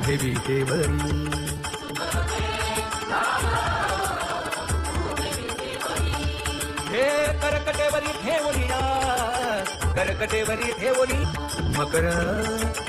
ठेवी देवरी हे करकटेवरी ठेवली करकटेवरी ठेवली मकर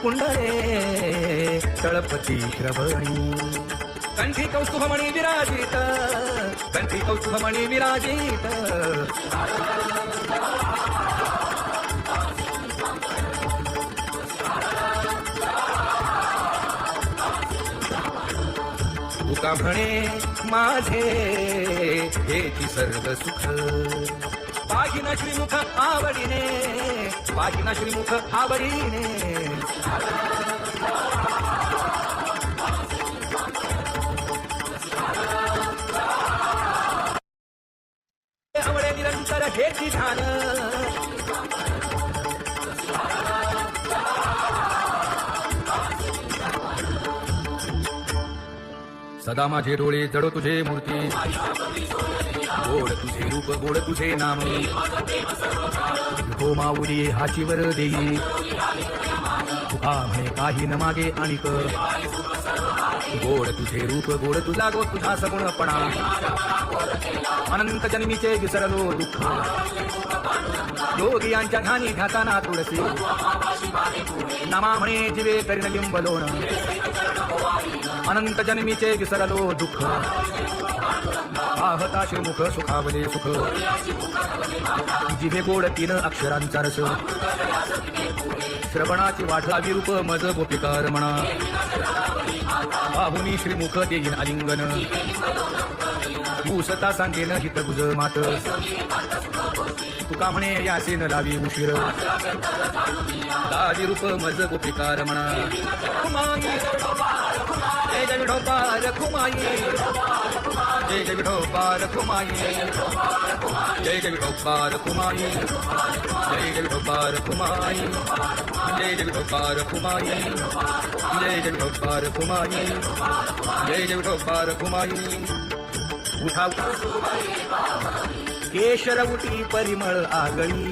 कुंडळे तळपती श्रवणी कंठी कौस्तुभमणी विराजित कंठी कौस्तुभमणी विराजित तुका म्हणे माझे हेची सर्व सुख पाहिना श्रीमुख आवडीने पाहिना श्रीमुख आवडीने आवडे निरंतर हेची ध्यान सदा माझे डोळे जडो तुझे मूर्ती गोड तुझे रूप गोड तुझे नाम हो माऊली हाचीवर देई तुका म्हणे काही न मागे आणिक गोड तुझे रूप गोड तुझा गो तुझा सगुणपणा अनंत जन्मीचे विसरलो दुःख योगी यांच्या ध्यानी ध्याताना तुळसी नमा म्हणे जीवे करीन लिंबलोण अनंत जन्मीचे विसरलो दुःख पाहता श्रीमुख सुखावले सुख जिभे गोड 3 अक्षरांचा रस श्रवणाची वाढलावी रूप मज गोपिकार म्हणा पाहुनी श्रीमुख देईन आलिंगन उसता सांगेन हित गुज मात तुका म्हणे यासेन लावी उशीर दादी रूप मज गोपिकार म्हणा जय जय विठोबा रखुमाई जय जय विठोबा रखुमाई जय जय विठोबा रखुमाई जय जय विठोबा रखुमाई जय जय विठोबा रखुमाई जय जय विठोबा रखुमाई जय जय विठोबा रखुमाई उठा केशर उटी परिमळ आगळी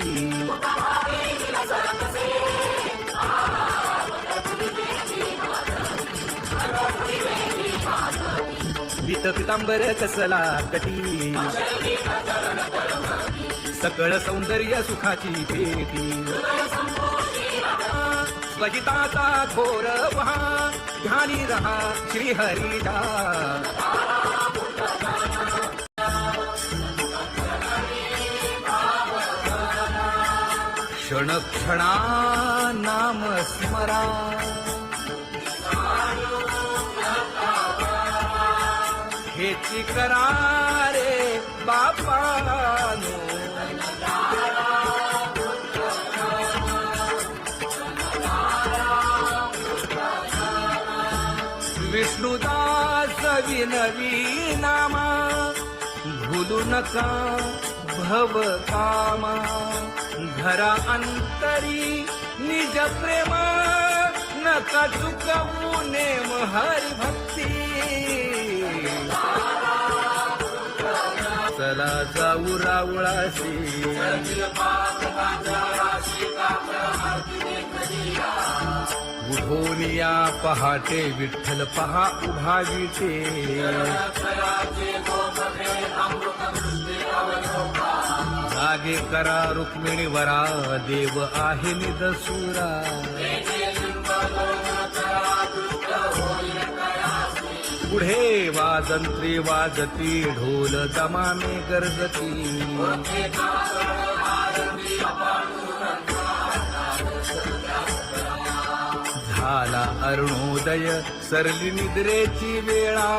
वित पितांबर कसला कटी सकळ सौंदर्य सुखाची भेटी स्वजिताचा घोर वहा ध्यानी रहा श्रीहरीचा क्षण क्षणा नाम स्मरा हेची करा रे बापानो विष्णुदास विनवी नामा भूलू नका भव कामा घरा अंतरी निज प्रेम नका चुकवू नेम हरी भक्ती चला जाऊ रावळाशी उठोनिया पहाटे विठ्ठल पहा उभा विटे जागे करा रुक्मिणी वरा देव आहे निदसुरा पुढे वाजंत्री वाजती ढोल दमाने गरजती झाला अरुणोदय सरली निद्रेची वेळा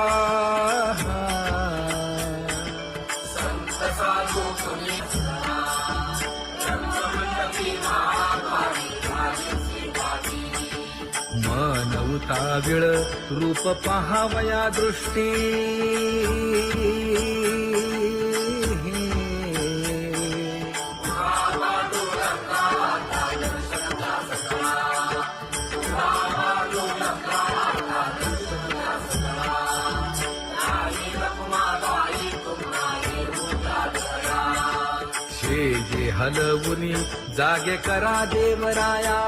मन उताविळ रूप पहावया दृष्टी जे हलवुनी जागे करा देवराया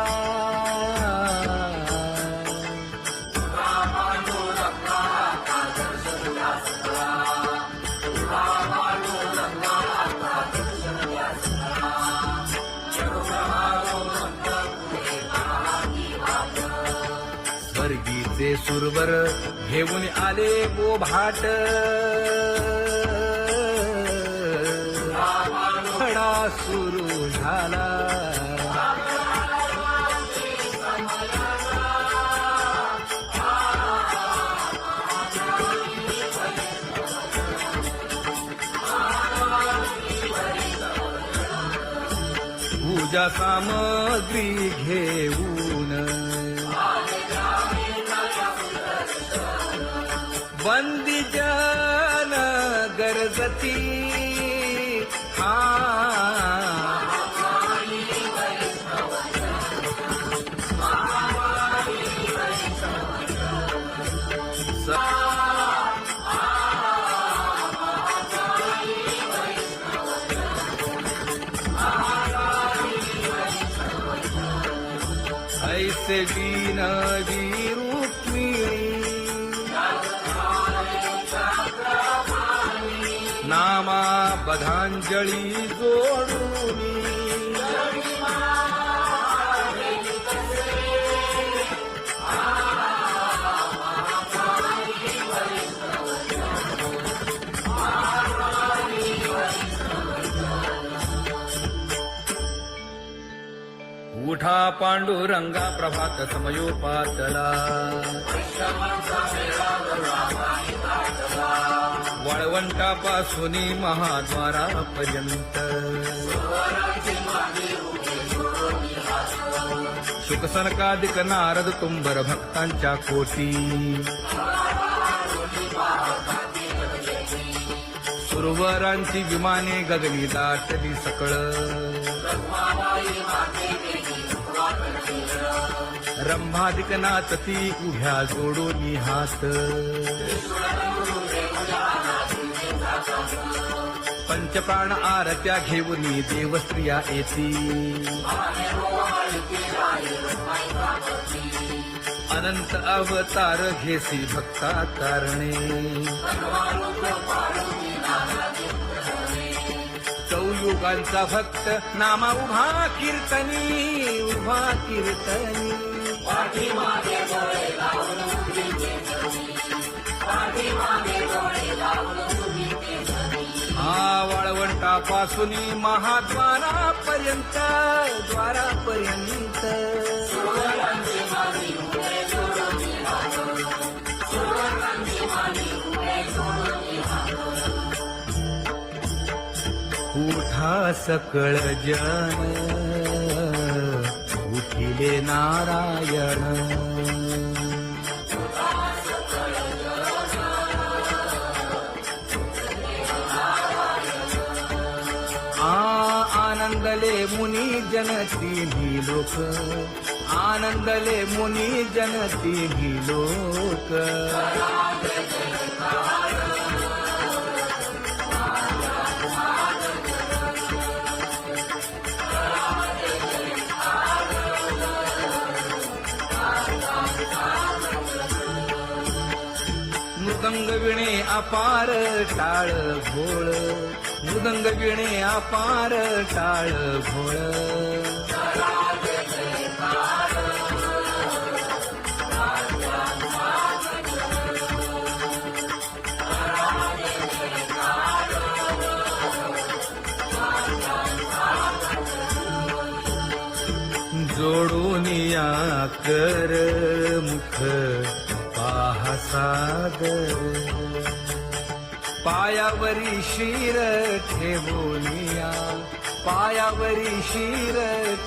वर्गीचे सुरवर घेऊन आले बोभाट खडा सुरू झाला पूजा सामग्री घेऊन बंदी जन गरजती ऐसे विनवी रुक्मिणी नामा बधांजळी जोडून उठा पांडुरंगा प्रभात समयोपातला वाळवंटापासून महाद्वारापर्यंत शुकसनकादिक नारद तुंबर भक्तांच्या कोटी सुरवरांची विमाने गगनी दाटली सकळ रंभादिक नाचती उभ्या जोडून हात पंचप्राण आरत्या घेऊन देवस्त्रिया येती अनंत अवतार घेसी भक्ता कारणे चौयुगांचा भक्त नामा उभा कीर्तनी उभा कीर्तनी वाळवंटापासून महाद्वारापर्यंत द्वारापर्यंत उठा सकळ जन उठिले नारायण आनंदले मुनी जन तिन्ही लोक आनंदले मुनी जन तिन्ही लोक मृदंग विणे अपार टाळ भोळ मृदंग विणे अपार टाळ भोळ जोडून या कर मुख पाहा सागर पायावरी शिर ठेवोनिया पायावरी शिर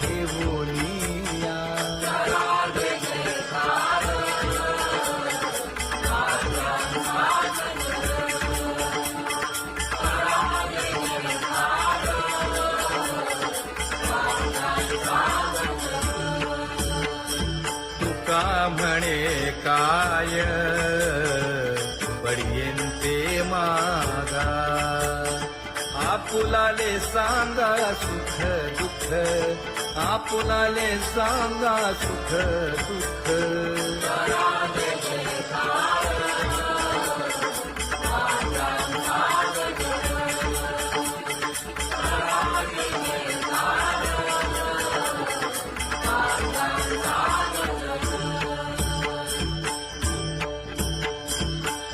ठेवोनिया तुका म्हणे काय पडियेंते मागा आपुलाले सांगा सुख दुःख आपुलाले सांगा सुख दुःख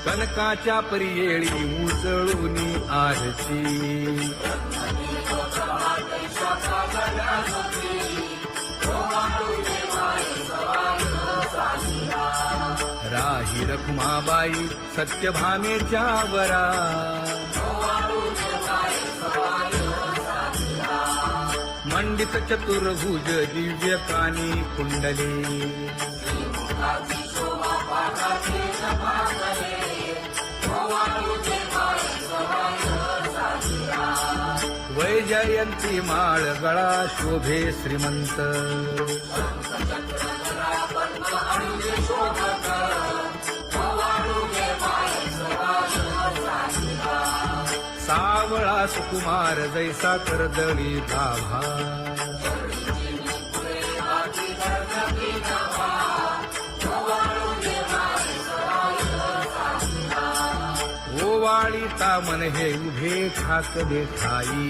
कनकाच्या परियेळी उजळूनी आरती राही रखुमाबाई सत्यभामेच्या वरा मंडित चतुर्भुज दिव्य कानी कुंडले वैजयंती माळ गळा शोभे श्रीमंत सावळा सुकुमार जैसा करदळी गाभा ओवाळी तामन हे उभे ठाक देखाई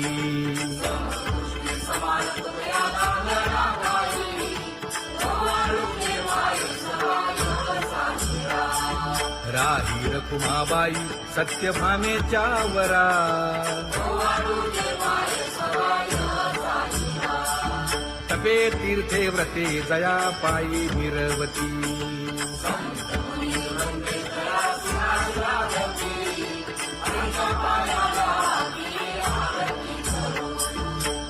राही रखुमाबाई सत्यभामेच्या वरा तपे तीर्थे व्रते जया पायी निरवती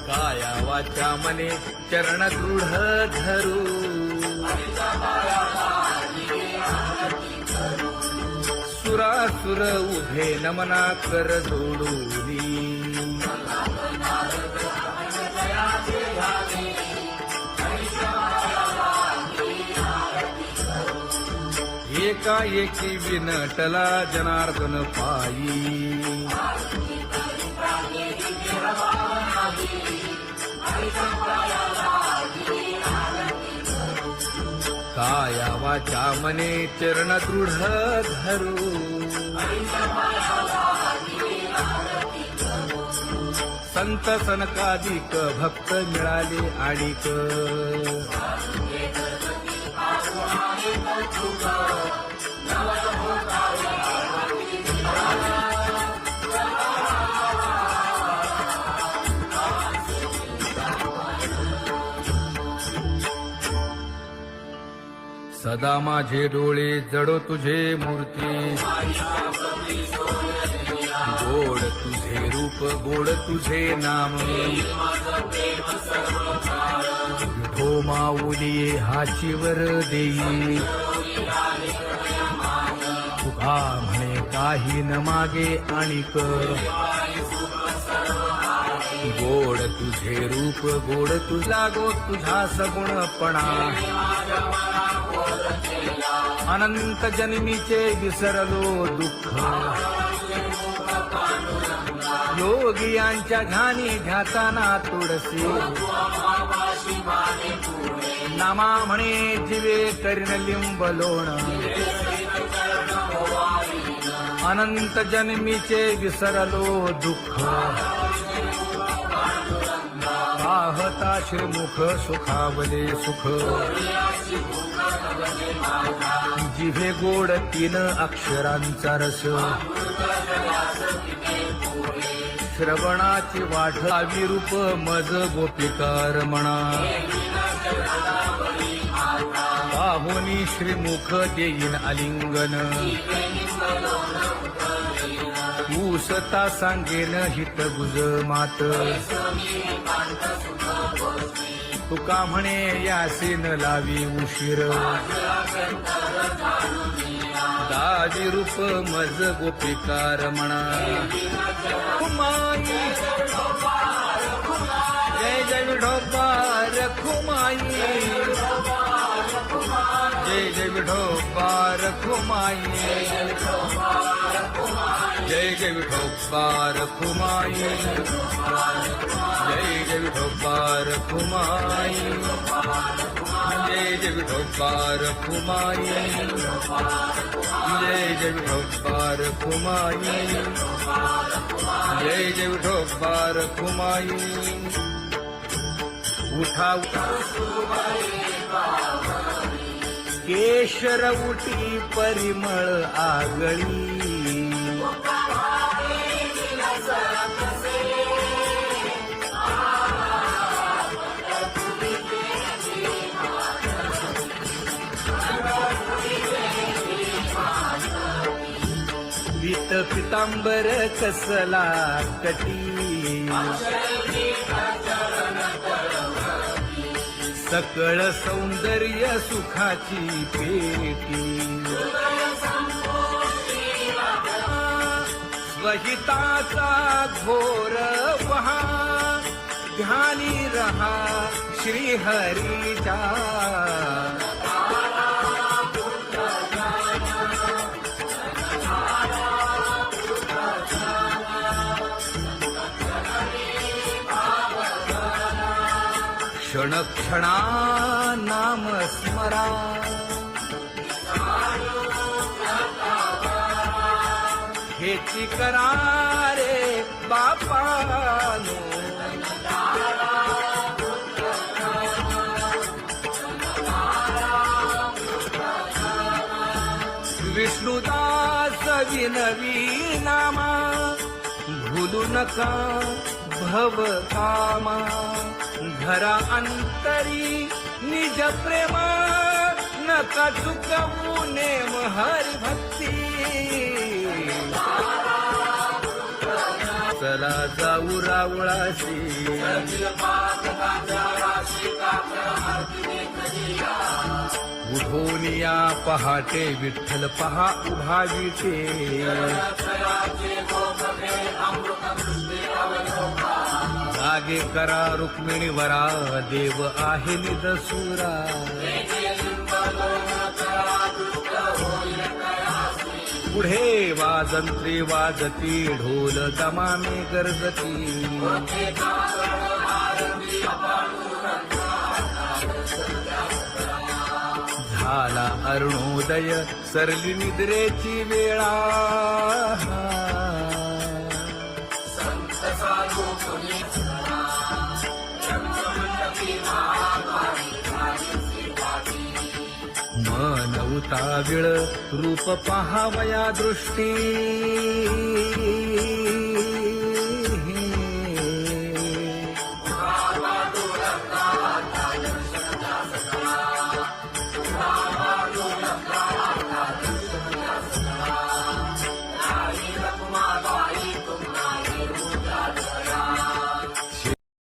काया वाचा मने चरण दृढ धरू सुरासुर उभे नमना कर जोडूनी एकाएकी विनटला जनार्दन पायी काया वाचा मने चरण दृढ धरू संत सनकादिक भक्त मिळाले आणिक सदा माझे डोळे जडो तुझे मूर्ती गोड तुझे रूप गोड तुझे नाम विठो माऊली हाचीवर देई तुका म्हणे काही न मागे आणिक गोड तुझे रूप गोड तुझा गो तुझा सगुणपणा अनंत जन्मीचे विसरलो दुःख योगियांच्या घाणी घाताना तुळसी नामा म्हणे जीवे करीन लिंब लोण अनंत जन्मीचे विसरलो दुःख पाहता श्रीमुख सुखावले सुख जिभे गोड 3 अक्षरांचा रस श्रवणाची वाढ विरूप मज गोपिकार म्हणा पाहुनी श्रीमुख देईन आलिंगन ऊसता सांगेन हित गुज मात तुका म्हणे यासीन लावी उशीर दाजी रूप मज गोपिकार म्हणा जय जय विठोबा रखुमाई जय जय विठोबा रखुमाई जय जय विठोबा रखुमाई जय जय विठोबा रखुमाई जय जय विठोबा रखुमाई जय जय विठोबा रखुमाई जय जय विठोबा रखुमाई उठा केशर उटी परिमळ आगळी पीत पितांबर कसला कटी सकळ सौंदर्य सुखाची पेटी स्वहिताचा घोर वहा ध्यानी रहा श्रीहरीचा क्षण क्षणा नाम स्मरा हेची करा रे बापानो विष्णुदास विनवी नामा भूलू नका भव कामा धरा अंतरी निज प्रेम नका चुकवू नेम हरी भक्ती चला जाऊ रावळाशी उठोनिया पहाटे विठ्ठल पहा उभा विटे जागे करा रुक्मिणी वरा देव आहे निदसुरा पुढे वाजंत्री वाजती ढोल दमामे गरजती झाला अरुणोदय सरली निद्रेची वेळा मन उताविळ रूप पहावया दृष्टी